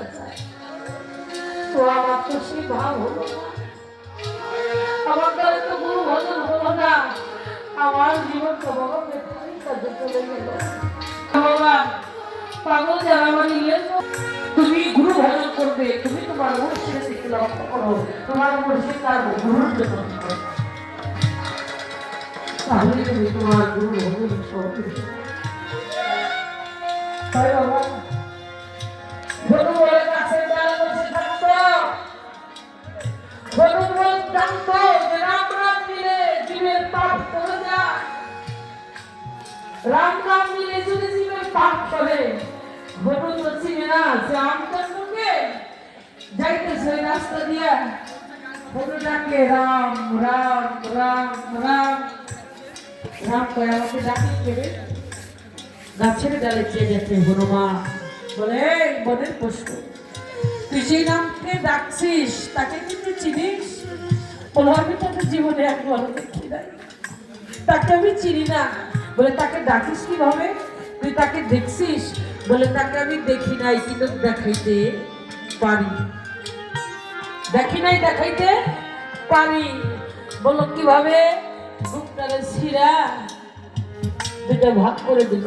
দেখা যায়। তো আমার তো সেই ভাব হলো না, আমার দ্বারা তো গুরু ভজন হলো না, আমার জীবন তো বড় বেকারি কাজে চলে গেল। ভগবান পাগল যারা বানিয়ে তুমি গুরু ভজন করবে, তুমি তোমার মুর্শিদের দিকে লক্ষ্য করো, তোমার মুর্শিদ তার গুরুর জন্য তাহলে তুমি তোমার গুরু ভজন করবে। তাই বাবা গুরু বলে কাছে তার বসে থাকতো, গুরু বলে জানতো যে রাম রাম দিলে জীবের পাপ চলে যায়, রাম রাম দিলে যদি জীবের পাপ চলে। গুরু তো চিনে না যে আমচন্দ্রকে যাইতেছে রাস্তা দিয়া, গুরু ডাকে রাম রাম রাম রাম রাম করে আমাকে ডাকি কেড়ে গাছের ডালে চেয়ে গেছে। হনুমান বলে বনের পশু, তুই যে নামকে ডাকছিস তাকে কিন্তু চিনিস? বলে আমি তাকে জীবনে একবার দেখি নাই, তাকে আমি চিনি না। বলে তাকে ডাকিস কিভাবে? তুই তাকে দেখছিস? বলে তাকে আমি দেখি নাই কিন্তু দেখাইতে পারি। দেখি নাই দেখাইতে পারি। বলো কিভাবে? বুকটারে ছিঁড়া দুটো ভাগ করে দিল।